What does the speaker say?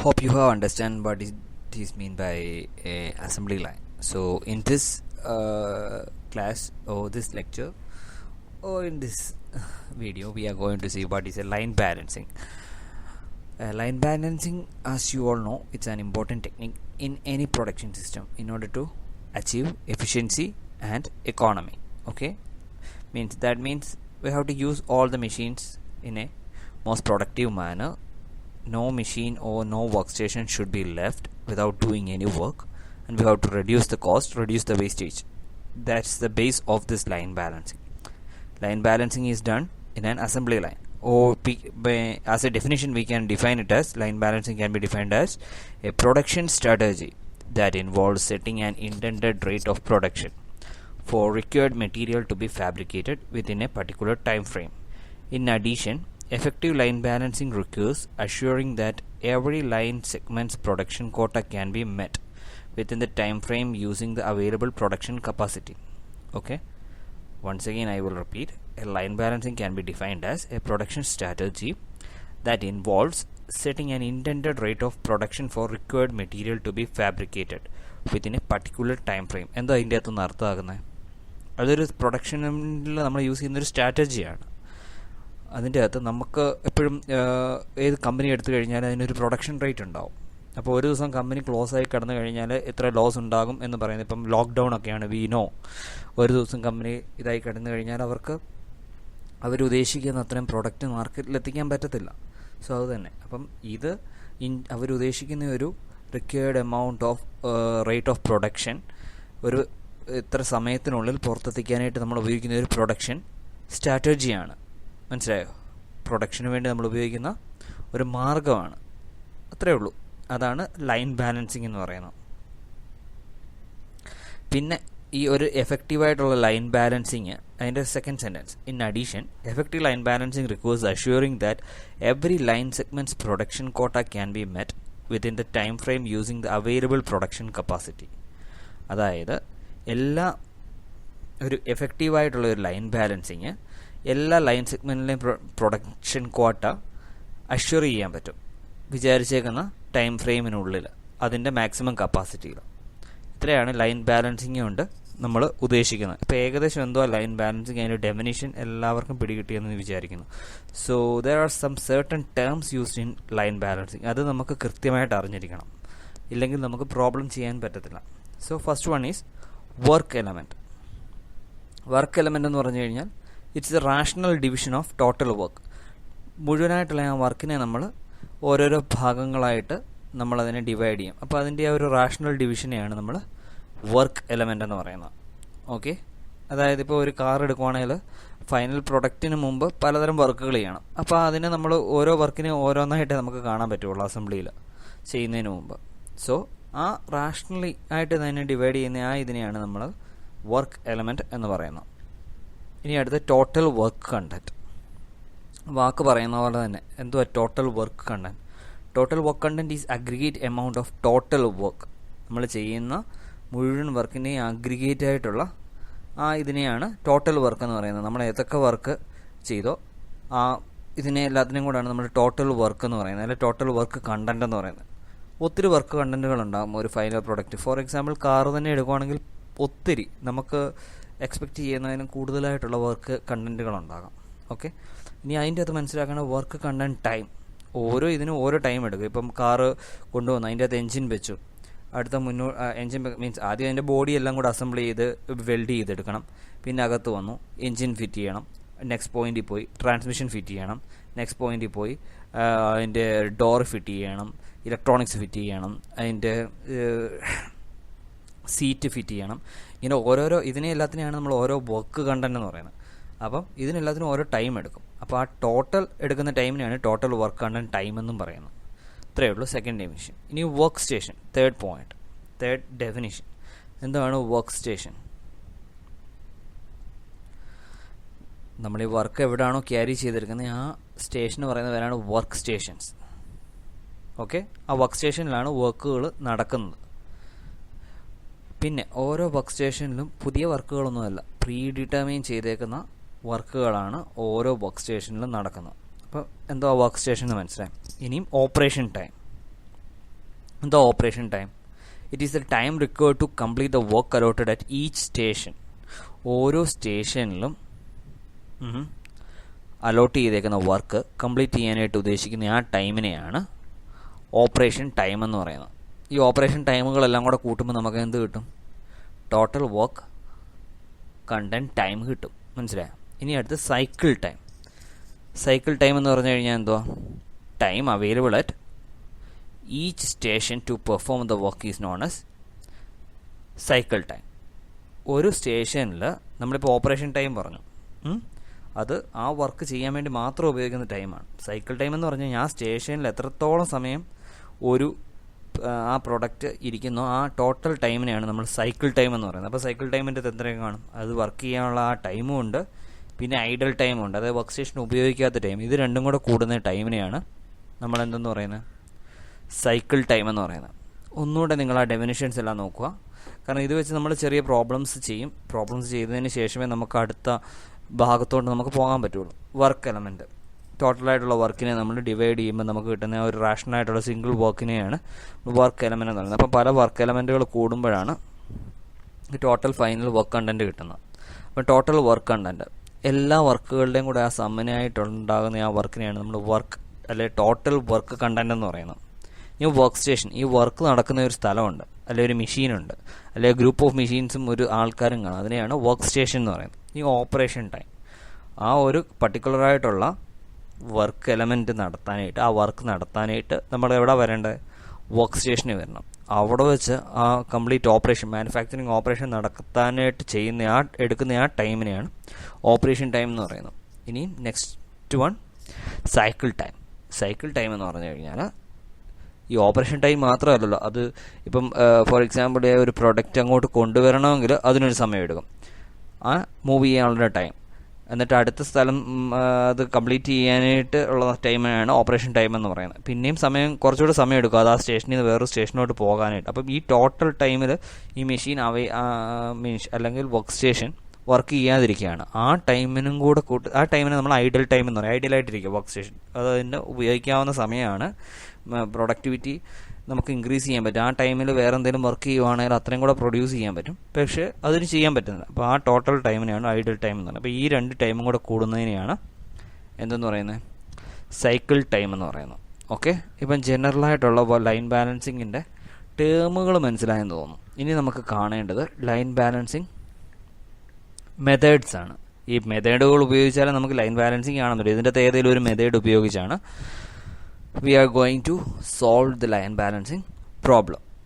Hope you have understand what it is mean by a assembly line. So in this class or this lecture or in this video we are going to see what is a line balancing. Line balancing, as you all know, it's an important technique in any production system in order to achieve efficiency and economy. Okay, means we have to use all the machines in a most productive manner. No machine or no workstation should be left without doing any work, and we have to reduce the cost, reduce the wastage. That's the base of this line balancing. Line balancing is done in an assembly line, or as a definition we can define it as line balancing can be defined as a production strategy that involves setting an intended rate of production for required material to be fabricated within a particular time frame. In addition, effective line balancing requires assuring that every line segment's production quota can be met within the time frame using the available production capacity. Okay, once again I will repeat. A line balancing can be defined as a production strategy that involves setting an intended rate of production for required material to be fabricated within a particular time frame. എന്താ അതിൻ്റെ അകത്തുനിന്ന് അർത്ഥമാകുന്നത്? അതൊരു പ്രൊഡക്ഷനിൽ നമ്മൾ use ചെയ്യുന്നൊരു സ്ട്രാറ്റജിയാണ്. അതിൻ്റെ അകത്ത് നമുക്ക് എപ്പോഴും ഏത് കമ്പനി എടുത്തു കഴിഞ്ഞാൽ അതിനൊരു പ്രൊഡക്ഷൻ റേറ്റ് ഉണ്ടാവും. അപ്പോൾ ഒരു ദിവസം കമ്പനി ക്ലോസ് ആയി കിടന്നു കഴിഞ്ഞാൽ എത്ര ലോസ് ഉണ്ടാകും എന്ന് പറയുന്നത്, ഇപ്പം ലോക്ക്ഡൗൺ ഒക്കെയാണ്, വി നോ. ഒരു ദിവസം കമ്പനി ഇതായി കിടന്നു കഴിഞ്ഞാൽ അവരുദ്ദേശിക്കുന്ന അത്രയും പ്രൊഡക്റ്റ് മാർക്കറ്റിലെത്തിക്കാൻ പറ്റത്തില്ല. സോ അത് തന്നെ. അപ്പം ഇത് അവരുദ്ദേശിക്കുന്ന ഒരു required amount of rate of production ഒരു ഇത്ര സമയത്തിനുള്ളിൽ പുറത്തെത്തിക്കാനായിട്ട് നമ്മൾ ഉപയോഗിക്കുന്ന ഒരു പ്രൊഡക്ഷൻ സ്ട്രാറ്റജിയാണ്. മനസ്സിലായോ? പ്രൊഡക്ഷന് വേണ്ടി നമ്മൾ ഉപയോഗിക്കുന്ന ഒരു മാർഗമാണ്. അത്രയേ ഉള്ളൂ. അതാണ് ലൈൻ ബാലൻസിങ് എന്ന് പറയുന്നത്. പിന്നെ ഈ ഒരു എഫക്റ്റീവായിട്ടുള്ള ലൈൻ ബാലൻസിങ്, അതിൻ്റെ second sentence, in addition effective line balancing requires assuring that every line segments production quota can be met within the time frame using the available production capacity. അതായത് ഒരു എഫക്റ്റീവായിട്ടുള്ള ഒരു ലൈൻ ബാലൻസിങ് എല്ലാ line സെഗ്മെൻറ്റിലെയും production quota assure ചെയ്യാൻ പറ്റും വിചാരിച്ചേക്കുന്ന time ഫ്രെയിമിനുള്ളിൽ, അതിൻ്റെ maximum കപ്പാസിറ്റിയിൽ. ഇത്രയാണ് ലൈൻ ബാലൻസിങ് കൊണ്ട് നമ്മൾ ഉദ്ദേശിക്കുന്നത്. ഇപ്പോൾ ഏകദേശം എന്തോ ലൈൻ ബാലൻസിങ് അതിൻ്റെ ഡെഫിനിഷൻ എല്ലാവർക്കും പിടികിട്ടിയെന്ന് വിചാരിക്കുന്നു. So there are some certain terms used in line balancing. അത് നമുക്ക് കൃത്യമായിട്ട് അറിഞ്ഞിരിക്കണം, ഇല്ലെങ്കിൽ നമുക്ക് പ്രോബ്ലം ചെയ്യാൻ പറ്റത്തില്ല. So first one is work element. Work element എന്ന് പറഞ്ഞു കഴിഞ്ഞാൽ it's a rational division of total work. മുഴുവനായിട്ടുള്ള ആ വർക്കിനെ നമ്മൾ ഓരോരോ ഭാഗങ്ങളായിട്ട് നമ്മളതിനെ ഡിവൈഡ് ചെയ്യും. അപ്പോൾ അതിൻ്റെ ആ ഒരു റാഷണൽ ഡിവിഷനെയാണ് നമ്മൾ വർക്ക് എലമെൻ്റ് എന്ന് പറയുന്നത്. ഓക്കെ, അതായത് ഇപ്പോൾ ഒരു കാർ എടുക്കുവാണെങ്കിൽ ഫൈനൽ പ്രൊഡക്റ്റിന് മുമ്പ് പലതരം വർക്കുകൾ ചെയ്യണം. അപ്പോൾ അതിനെ നമ്മൾ ഓരോ വർക്കിനെ ഓരോന്നായിട്ടേ നമുക്ക് കാണാൻ പറ്റുള്ളൂ അസംബ്ലിയിൽ ചെയ്യുന്നതിന് മുമ്പ്. സോ ആ റാഷണലി ആയിട്ട് തന്നെ ഡിവൈഡ് ചെയ്യുന്ന ആ ഇതിനെയാണ് നമ്മൾ വർക്ക് എലമെൻറ്റ് എന്ന് പറയുന്നത്. ഇനി അടുത്ത ടോട്ടൽ വർക്ക് കണ്ടന്റ്. വാക്ക് പറയുന്ന പോലെ തന്നെ എന്തുവാ total work content? Total work content is aggregate amount of total work. നമ്മൾ ചെയ്യുന്ന മുഴുവൻ വർക്കിനെ അഗ്രിഗേറ്റ് ആയിട്ടുള്ള ആ ഇതിനെയാണ് ടോട്ടൽ വർക്ക് എന്ന് പറയുന്നത്. നമ്മൾ ഏതൊക്കെ വർക്ക് ചെയ്തോ ആ ഇതിനെ എല്ലാത്തിനെയും കൂടാണ് നമ്മൾ ടോട്ടൽ വർക്ക് എന്ന് പറയുന്നത്, അല്ലെങ്കിൽ ടോട്ടൽ വർക്ക് കണ്ടന്റ് എന്ന് പറയുന്നത്. ഒത്തിരി വർക്ക് കണ്ടന്റുകൾ ഉണ്ടാകും ഒരു final product. For example car തന്നെ എടുക്കുകയാണെങ്കിൽ ഒത്തിരി നമുക്ക് എക്സ്പെക്റ്റ് ചെയ്യുന്നതിനും കൂടുതലായിട്ടുള്ള വർക്ക് കണ്ടന്റുകളുണ്ടാകാം. ഓക്കെ, ഇനി അതിൻ്റെ അകത്ത് മനസ്സിലാക്കേണ്ട വർക്ക് കണ്ടന്റ് ടൈം. ഓരോ ഇതിനും ഓരോ ടൈം എടുക്കും. ഇപ്പം കാറ് കൊണ്ടുവന്നു, അതിൻ്റെ അകത്ത് എൻജിൻ വെച്ചു, അടുത്ത എൻജിൻ മീൻസ് ആദ്യം അതിൻ്റെ ബോഡി എല്ലാം കൂടെ അസംബിൾ ചെയ്ത് വെൽഡ് ചെയ്തെടുക്കണം. പിന്നെ അകത്ത് വന്നു എൻജിൻ ഫിറ്റ് ചെയ്യണം, നെക്സ്റ്റ് പോയിന്റിൽ പോയി ട്രാൻസ്മിഷൻ ഫിറ്റ് ചെയ്യണം, നെക്സ്റ്റ് പോയിന്റിൽ പോയി അതിൻ്റെ ഡോർ ഫിറ്റ് ചെയ്യണം, ഇലക്ട്രോണിക്സ് ഫിറ്റ് ചെയ്യണം, അതിൻ്റെ സീറ്റ് ഫിറ്റ് ചെയ്യണം. ഇങ്ങനെ ഓരോരോ ഇതിനെ എല്ലാത്തിനെയാണ് നമ്മൾ ഓരോ വർക്ക് കണ്ടന്റ് എന്ന് പറയുന്നത്. അപ്പം ഇതിനെല്ലാത്തിനും ഓരോ ടൈം എടുക്കും. അപ്പോൾ ആ ടോട്ടൽ എടുക്കുന്ന ടൈമിനാണ് ടോട്ടൽ വർക്ക് കണ്ടന്റ് ടൈം എന്നും പറയുന്നത്. ഇത്രയേ ഉള്ളൂ സെക്കൻഡ് ഡെഫിനിഷൻ. ഇനി work station, third point, third definition. എന്താണ് വർക്ക് സ്റ്റേഷൻ? നമ്മൾ ഈ വർക്ക് എവിടെയാണോ ക്യാരി ചെയ്തെടുക്കുന്നത് ആ സ്റ്റേഷൻ പറയുന്ന പേരാണ് വർക്ക് സ്റ്റേഷൻസ്. ഓക്കെ, ആ വർക്ക് സ്റ്റേഷനിലാണ് വർക്കുകൾ നടക്കുന്നത്. പിന്നെ ഓരോ വർക്ക് സ്റ്റേഷനിലും പുതിയ വർക്കുകളൊന്നുമല്ല, പ്രീ ഡിറ്റർമൈൻ ചെയ്തേക്കുന്ന വർക്കുകളാണ് ഓരോ വർക്ക് സ്റ്റേഷനിലും നടക്കുന്നത്. അപ്പോൾ എന്തോ വർക്ക് സ്റ്റേഷൻ എന്ന് മനസ്സിലായി. ഇനിയും operation time. the operation time. It is the time required to complete the work allotted at each station. ഓരോ സ്റ്റേഷനിലും അലോട്ട് ചെയ്തേക്കുന്ന വർക്ക് കംപ്ലീറ്റ് ചെയ്യാനായിട്ട് ഉദ്ദേശിക്കുന്ന ആ ടൈമിനെയാണ് ഓപ്പറേഷൻ ടൈം എന്ന് പറയുന്നത്. ഈ ഓപ്പറേഷൻ ടൈമുകളെല്ലാം കൂടെ കൂട്ടുമ്പോൾ നമുക്ക് എന്ത് കിട്ടും? ടോട്ടൽ വർക്ക് കണ്ടന്റ് ടൈം കിട്ടും. മനസ്സിലായോ? ഇനി അടുത്ത് സൈക്കിൾ ടൈം. സൈക്കിൾ ടൈം എന്ന് പറഞ്ഞു കഴിഞ്ഞാൽ എന്തുവാ? Time available at each station to perform the work is known as cycle time. ഒരു സ്റ്റേഷനിൽ നമ്മളിപ്പോൾ ഓപ്പറേഷൻ ടൈം പറഞ്ഞു, അത് ആ വർക്ക് ചെയ്യാൻ വേണ്ടി മാത്രം ഉപയോഗിക്കുന്ന ടൈമാണ്. സൈക്കിൾ ടൈം എന്ന് പറഞ്ഞു കഴിഞ്ഞാൽ ആ സ്റ്റേഷനിൽ എത്രത്തോളം സമയം ഒരു ആ പ്രൊഡക്റ്റ് ഇരിക്കുന്നോ ആ ടോട്ടൽ ടൈമിനെയാണ് നമ്മൾ സൈക്കിൾ ടൈം എന്ന് പറയുന്നത്. അപ്പോൾ സൈക്കിൾ ടൈമിൻ്റെ എത്രയും കാണും? അത് വർക്ക് ചെയ്യാനുള്ള ആ ടൈമും ഉണ്ട്, പിന്നെ ഐഡൽ ടൈമും ഉണ്ട്, അതായത് വർക്ക് സ്റ്റേഷൻ ഉപയോഗിക്കാത്ത ടൈം. ഇത് രണ്ടും കൂടെ കൂടുന്ന ടൈമിനെയാണ് നമ്മൾ എന്തെന്ന് പറയുന്നത്? സൈക്കിൾ ടൈം എന്ന് പറയുന്നത്. ഒന്നുകൂടെ നിങ്ങൾ ആ ഡെഫിനിഷൻസ് എല്ലാം നോക്കുക. കാരണം ഇത് വെച്ച് നമ്മൾ ചെറിയ പ്രോബ്ലംസ് ചെയ്യും. പ്രോബ്ലംസ് ചെയ്തതിന് ശേഷമേ നമുക്ക് അടുത്ത ഭാഗത്തോട്ട് നമുക്ക് പോകാൻ പറ്റുള്ളൂ. വർക്ക് എലമെൻറ്റ്, ടോട്ടലായിട്ടുള്ള വർക്കിനെ നമ്മൾ ഡിവൈഡ് ചെയ്യുമ്പോൾ നമുക്ക് കിട്ടുന്ന ഒരു റാഷണലായിട്ടുള്ള സിംഗിൾ വർക്കിനെയാണ് വർക്ക് എലമെൻ്റ് എന്ന് പറയുന്നത്. അപ്പോൾ പല വർക്ക് എലമെൻറ്റുകൾ കൂടുമ്പോഴാണ് ടോട്ടൽ ഫൈനൽ വർക്ക് കണ്ടൻറ്റ് കിട്ടുന്നത്. അപ്പോൾ ടോട്ടൽ വർക്ക് കണ്ടൻറ്റ് എല്ലാ വർക്കുകളുടെയും കൂടെ ആ സമ്മനായിട്ടുണ്ടാകുന്ന ആ വർക്കിനെയാണ് നമ്മൾ വർക്ക് അല്ലെ ടോട്ടൽ വർക്ക് കണ്ടൻറ്റ് എന്ന് പറയുന്നത്. ഈ വർക്ക് സ്റ്റേഷൻ, ഈ വർക്ക് നടക്കുന്ന ഒരു സ്ഥലമുണ്ട്, അല്ലെ ഒരു മെഷീനുണ്ട്, അല്ലെ ഗ്രൂപ്പ് ഓഫ് മെഷീൻസും ഒരു ആൾക്കാരും കാണും. അതിനെയാണ് വർക്ക് സ്റ്റേഷൻ എന്ന് പറയുന്നത്. ഈ ഓപ്പറേഷൻ ടൈം ആ ഒരു പർട്ടിക്കുലറായിട്ടുള്ള വർക്ക് എലമെൻറ്റ് നടത്താനായിട്ട്, ആ വർക്ക് നടത്താനായിട്ട് നമ്മൾ എവിടെ വരേണ്ടത്? വർക്ക് സ്റ്റേഷനിൽ വരണം. അവിടെ വെച്ച് ആ കംപ്ലീറ്റ് ഓപ്പറേഷൻ, മാനുഫാക്ചറിങ് ഓപ്പറേഷൻ നടത്താനായിട്ട് എടുക്കുന്ന ആ ടൈമിനെയാണ് ഓപ്പറേഷൻ ടൈം എന്ന് പറയുന്നത്. ഇനി next one cycle time. Cycle time എന്ന് പറഞ്ഞു കഴിഞ്ഞാൽ ഈ ഓപ്പറേഷൻ ടൈം മാത്രമല്ലല്ലോ, അത് ഇപ്പം ഫോർ എക്സാമ്പിൾ ഒരു പ്രൊഡക്റ്റ് അങ്ങോട്ട് കൊണ്ടുവരണമെങ്കിൽ അതിനൊരു സമയം എടുക്കും, ആ മൂവ് ചെയ്യാനുള്ള ടൈം. എന്നിട്ട് അടുത്ത സ്ഥലം അത് കംപ്ലീറ്റ് ചെയ്യാനായിട്ട് ഉള്ള ടൈമാണ് ഓപ്പറേഷൻ ടൈം എന്ന് പറയുന്നത്. പിന്നെയും കുറച്ചുകൂടെ സമയം എടുക്കും അത് ആ സ്റ്റേഷനിൽ നിന്ന് വേറൊരു സ്റ്റേഷനോട്ട് പോകാനായിട്ട്. അപ്പം ഈ ടോട്ടൽ ടൈമിൽ ഈ മെഷീൻ അല്ലെങ്കിൽ വർക്ക് സ്റ്റേഷൻ വർക്ക് ചെയ്യാതിരിക്കുകയാണ്. ആ ടൈമിനും കൂടെ ആ ടൈമിനെ നമ്മൾ ഐഡൽ ടൈം എന്ന് പറയും. ഐഡലായിട്ടിരിക്കുക വർക്ക് സ്റ്റേഷൻ, അത് അതിൻ്റെ ഉപയോഗിക്കാവുന്ന സമയമാണ്. പ്രൊഡക്ടിവിറ്റി നമുക്ക് ഇൻക്രീസ് ചെയ്യാൻ പറ്റും. ആ ടൈമിൽ വേറെ എന്തെങ്കിലും വർക്ക് ചെയ്യുവാണെങ്കിൽ അത്രയും കൂടെ പ്രൊഡ്യൂസ് ചെയ്യാൻ പറ്റും, പക്ഷേ അതിന് ചെയ്യാൻ പറ്റുന്നില്ല. അപ്പോൾ ആ ടോട്ടൽ ടൈമിനെയാണ് ഐഡൽ ടൈം എന്ന് പറയുന്നത്. അപ്പോൾ ഈ രണ്ട് ടൈമും കൂടെ കൂടുന്നതിനെയാണ് എന്തെന്ന് പറയുന്നത്? സൈക്കിൾ ടൈം എന്ന് പറയുന്നത്. ഓക്കെ, ഇപ്പം ജനറലായിട്ടുള്ള ലൈൻ ബാലൻസിങ്ങിൻ്റെ ടേമുകൾ മനസ്സിലായെന്ന് തോന്നുന്നു. ഇനി നമുക്ക് കാണേണ്ടത് ലൈൻ ബാലൻസിങ് മെത്തേഡ്സ് ആണ്. ഈ മെത്തേഡുകൾ ഉപയോഗിച്ചാലേ നമുക്ക് ലൈൻ ബാലൻസിങ് കാണാൻ പറ്റും. ഇതിൻ്റെ ഏതെങ്കിലും ഒരു മെത്തേഡ് ഉപയോഗിച്ചാണ് we are going to solve the line balancing problem.